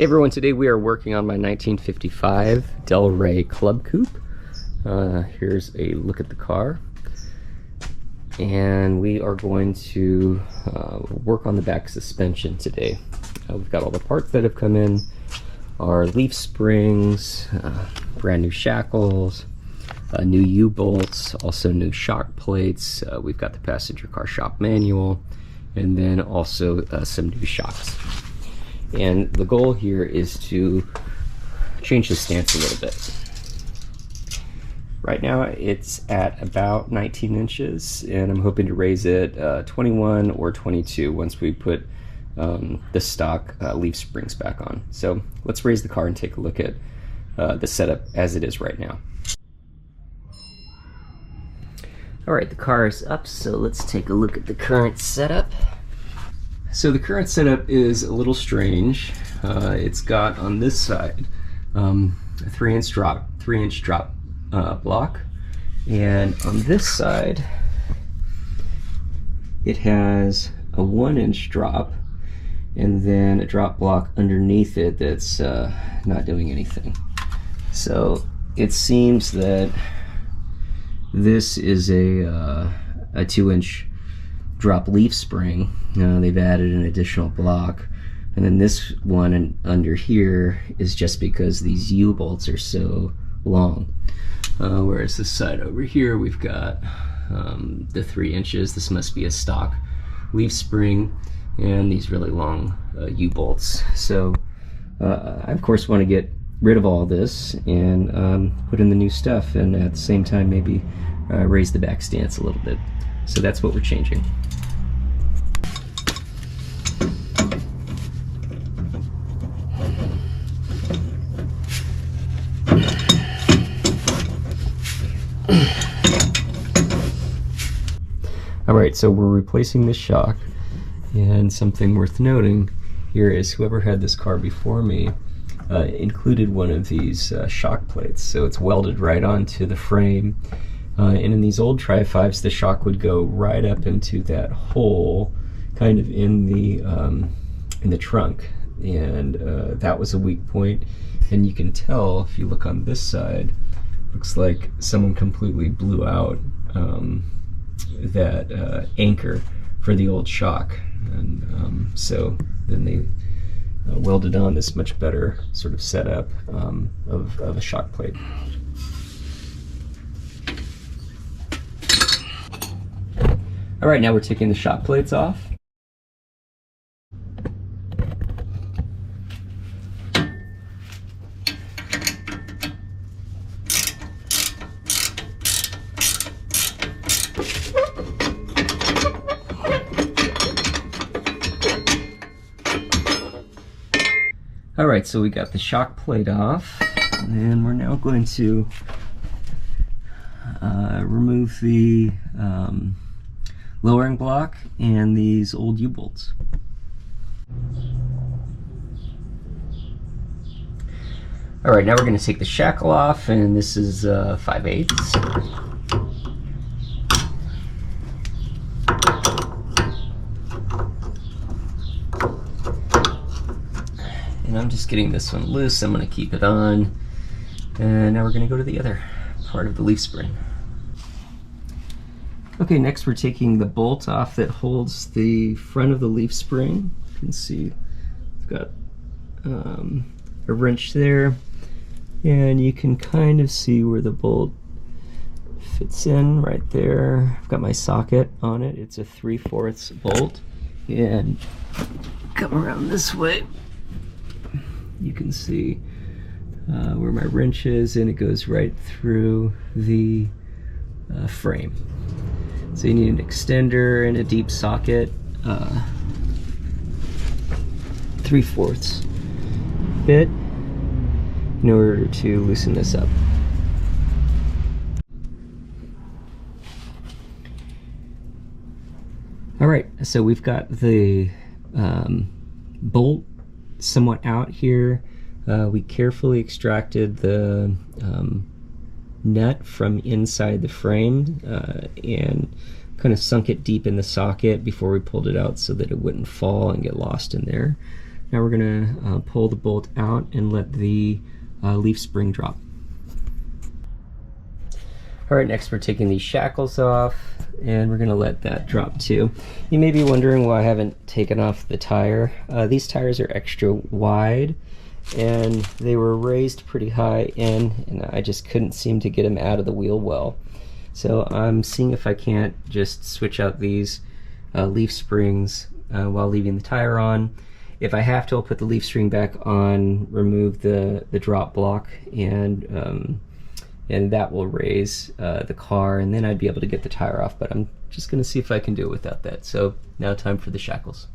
Hey everyone, today we are working on my 1955 Del Rey Club Coupe. Here's a look at the car. And we are going to work on the back suspension today. We've got all the parts that have come in, our leaf springs, brand new shackles, new U-bolts, also new shock plates. We've got the passenger car shop manual, and then also some new shocks. And the goal here is to change the stance a little bit. Right now it's at about 19 inches, and I'm hoping to raise it 21 or 22 once we put the stock leaf springs back on. So let's raise the car and take a look at the setup as it is right now. Alright, the car is up, so let's take a look at the current setup. So the current setup is a little strange. It's got on this side a 3-inch drop block, and on this side it has a 1-inch drop and then a drop block underneath it that's not doing anything. So it seems that this is a 2-inch drop leaf spring. They've added an additional block, and then this one under here is just because these U-bolts are so long. Whereas this side over here we've got the 3 inches. This must be a stock leaf spring, and these really long U-bolts. So I of course want to get rid of all this and put in the new stuff, and at the same time maybe raise the back stance a little bit. So that's what we're changing. Alright, so we're replacing the shock, and something worth noting here is whoever had this car before me included one of these shock plates, so it's welded right onto the frame. And in these old Tri-5s, the shock would go right up into that hole, kind of in the trunk, and that was a weak point. And you can tell if you look on this side, looks like someone completely blew out that anchor for the old shock, and so then they welded on this much better sort of setup of a shock plate. Alright, now we're taking the shock plates off. Alright, so we got the shock plate off, and we're now going to remove the lowering block and these old U-bolts. Alright, now we're going to take the shackle off, and this is 5/8. And I'm just getting this one loose. I'm going to keep it on. And now we're going to go to the other part of the leaf spring. Okay, next we're taking the bolt off that holds the front of the leaf spring. You can see I've got a wrench there, and you can kind of see where the bolt fits in right there. I've got my socket on it. It's a 3/4 bolt, and come around this way. You can see where my wrench is, and it goes right through the frame. So you need an extender and a deep socket, 3/4 bit, in order to loosen this up. Alright, so we've got the bolt somewhat out here. We carefully extracted the nut from inside the frame and kind of sunk it deep in the socket before we pulled it out so that it wouldn't fall and get lost in there. Now we're gonna pull the bolt out and let the leaf spring drop. All right, next we're taking these shackles off and we're gonna let that drop too. You may be wondering why I haven't taken off the tire. These tires are extra wide and they were raised pretty high in, and I just couldn't seem to get them out of the wheel well. So I'm seeing if I can't just switch out these leaf springs while leaving the tire on. If I have to, I'll put the leaf spring back on, remove the drop block, and that will raise the car, and then I'd be able to get the tire off, but I'm just gonna see if I can do it without that. So now time for the shackles.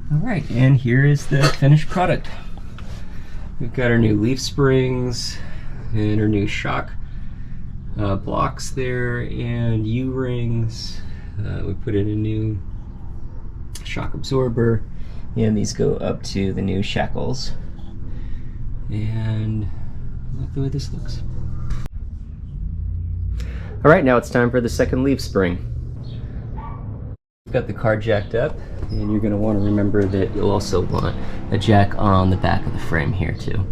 Alright, and here is the finished product. We've got our new leaf springs and our new shock blocks there and U-rings. We put in a new shock absorber, and these go up to the new shackles. And I like the way this looks. Alright, now it's time for the second leaf spring. We've got the car jacked up, and you're going to want to remember that you'll also want a jack on the back of the frame here too.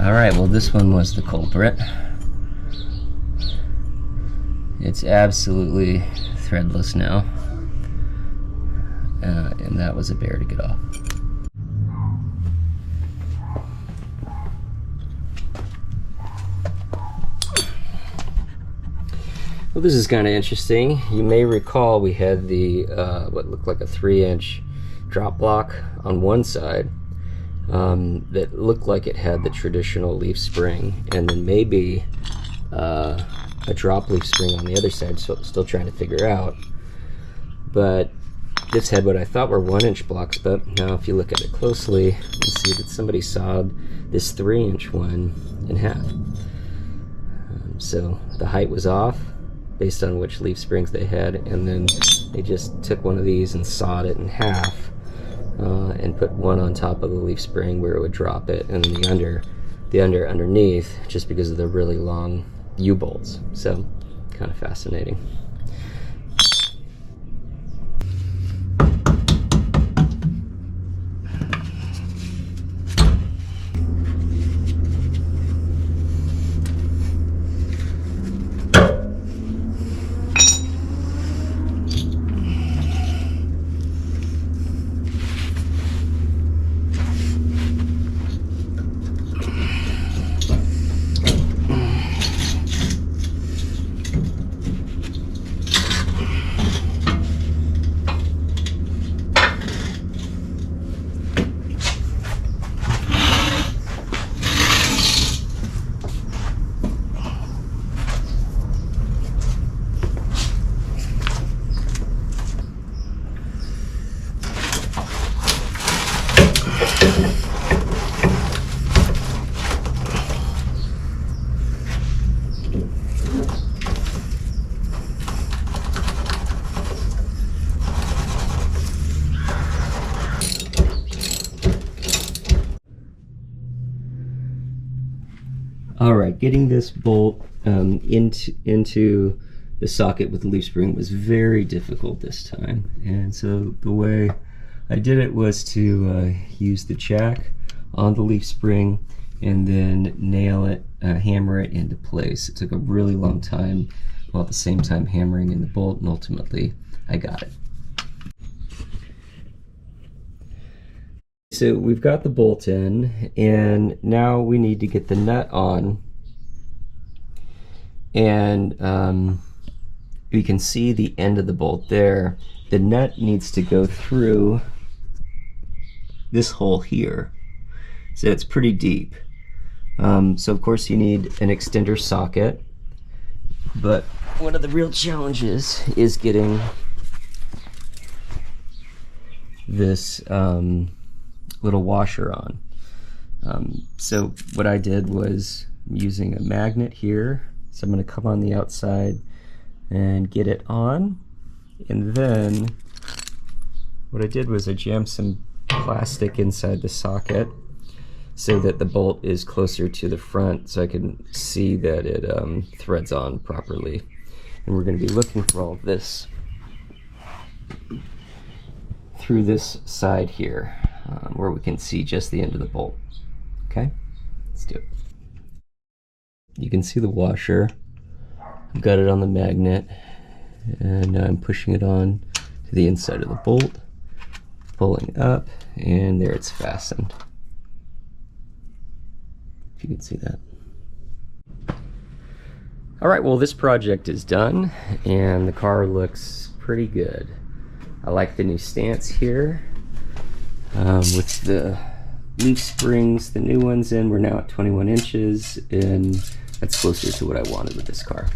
Alright, well this one was the culprit. It's absolutely threadless now. And that was a bear to get off. Well, this is kind of interesting. You may recall we had the what looked like a 3-inch drop block on one side that looked like it had the traditional leaf spring, and then maybe a drop leaf spring on the other side, so still trying to figure out. But this had what I thought were 1-inch blocks, but now if you look at it closely, you see that somebody sawed this 3-inch one in half. So the height was off, based on which leaf springs they had, and then they just took one of these and sawed it in half and put one on top of the leaf spring where it would drop it, and then the underneath, just because of the really long U-bolts. So kind of fascinating. All right, getting this bolt into the socket with the leaf spring was very difficult this time. And so the way I did it was to use the jack on the leaf spring and then nail it, hammer it into place. It took a really long time, while at the same time hammering in the bolt, and ultimately I got it. So we've got the bolt in, and now we need to get the nut on, and you can see the end of the bolt there. The nut needs to go through this hole here, so it's pretty deep. So of course you need an extender socket, but one of the real challenges is getting this little washer on. So what I did was using a magnet here, so I'm going to come on the outside and get it on, and then what I did was I jammed some plastic inside the socket so that the bolt is closer to the front, so I can see that it threads on properly. And we're going to be looking for all of this through this side here, where we can see just the end of the bolt. Okay, let's do it. You can see the washer. I've got it on the magnet, and I'm pushing it on to the inside of the bolt, pulling up, and there it's fastened. If you can see that. All right, well, this project is done, and the car looks pretty good. I like the new stance here. With the leaf springs, the new ones in, we're now at 21 inches, and that's closer to what I wanted with this car.